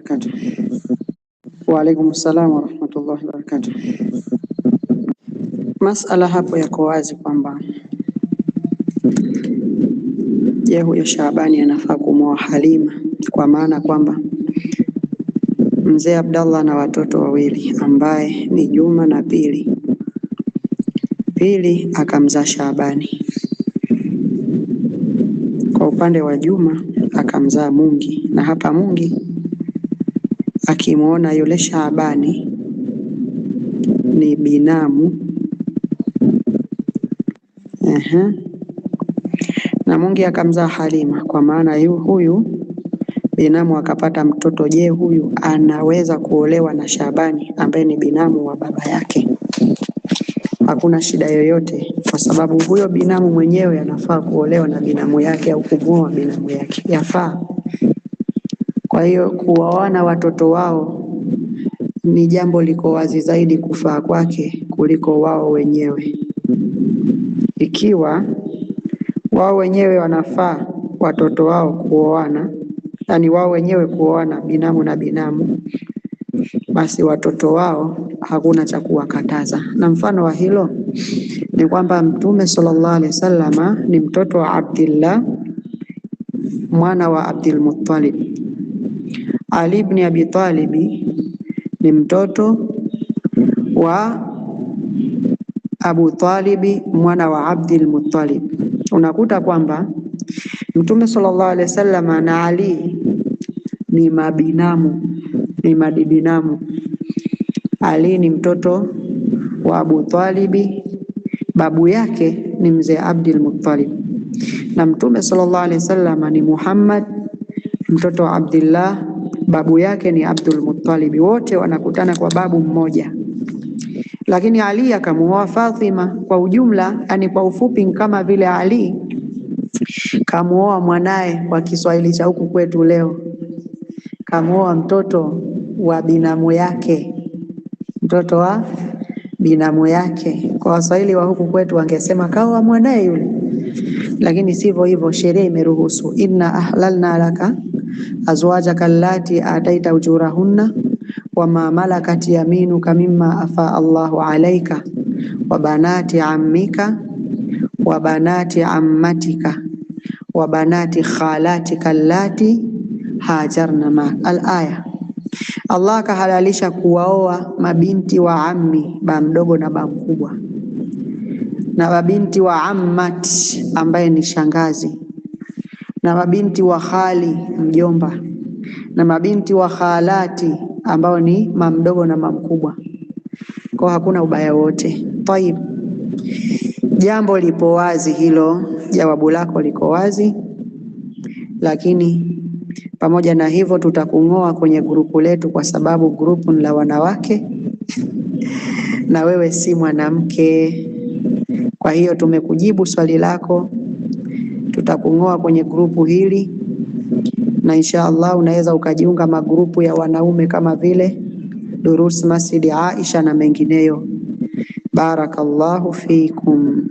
wabarakatuh. Wa alaikum salam wa rahmatullahi wa barakatuh. Masala hapo yako wazi kwamba je, huyo Shaabani anafaa kumwoa Halima, kwa maana kwamba mzee Abdallah na watoto wawili ambaye ni Juma na Pili. Pili akamzaa Shaabani. Kwa upande wa Juma akamzaa Mungi, na hapa Mungi akimwona yule Shaabani ni binamu na Mungi akamzaa Halima, kwa maana huyu binamu akapata mtoto. Je, huyu anaweza kuolewa na Shaabani ambaye ni binamu wa baba yake? Hakuna shida yoyote, kwa sababu huyo binamu mwenyewe anafaa kuolewa na binamu yake au kumwoa binamu yake, yafaa. Kwa hiyo kuwaoana watoto wao ni jambo liko wazi zaidi kufaa kwake kuliko wao wenyewe. Ikiwa wao wenyewe wanafaa watoto wao kuoana, yani wao wenyewe kuoana binamu na binamu, basi watoto wao hakuna cha kuwakataza. Na mfano wa hilo ni kwamba Mtume sallallahu alaihi wasallam ni mtoto wa Abdullah mwana wa Abdul Muttalib. Ali ibn Abi Talib ni mtoto wa Abu Talib mwana wa Abdul Muttalib. Unakuta kwamba Mtume sallallahu alaihi wasallam na Ali ni mabinamu, ni madibinamu. Ali ni mtoto wa Abu Talib, babu yake ni mzee Abdul Muttalib, na Mtume sallallahu alaihi wasallam ni Muhammad mtoto wa Abdullah, babu yake ni Abdul Muttalib. Wote wanakutana kwa babu mmoja, lakini Ali akamuoa Fatima. Kwa ujumla, yani kwa ufupi, kama vile Ali kamuoa mwanae, kwa Kiswahili cha huku kwetu leo, kamuoa mtoto wa binamu yake, mtoto wa binamu yake. Kwa Waswahili wa huku kwetu wangesema kaoa mwanae yule, lakini sivyo hivyo. Sheria imeruhusu, inna ahlalna laka azwajaka allati ataita ujurahunna wa ma malakat yaminuka mimma afa Allahu alayka wa banati ammika wa banati ammatika wa banati khalatika allati hajarna ma. Al-aya. Allah kahalalisha kuwaoa mabinti wa ammi, ba mdogo na ba mkubwa, na mabinti wa ammat ambaye ni shangazi, na mabinti wa khali mjomba, na mabinti wa khalati ambao ni mamdogo na mamkubwa. Kwa hakuna ubaya wote. Tayib, jambo lipo wazi hilo, jawabu lako liko wazi, lakini pamoja na hivyo tutakung'oa kwenye grupu letu, kwa sababu grupu ni la wanawake na wewe si mwanamke. Kwa hiyo tumekujibu swali lako, tutakung'oa kwenye grupu hili, na insha Allah unaweza ukajiunga magrupu ya wanaume kama vile Durus Masjid Aisha na mengineyo. Barakallahu fikum.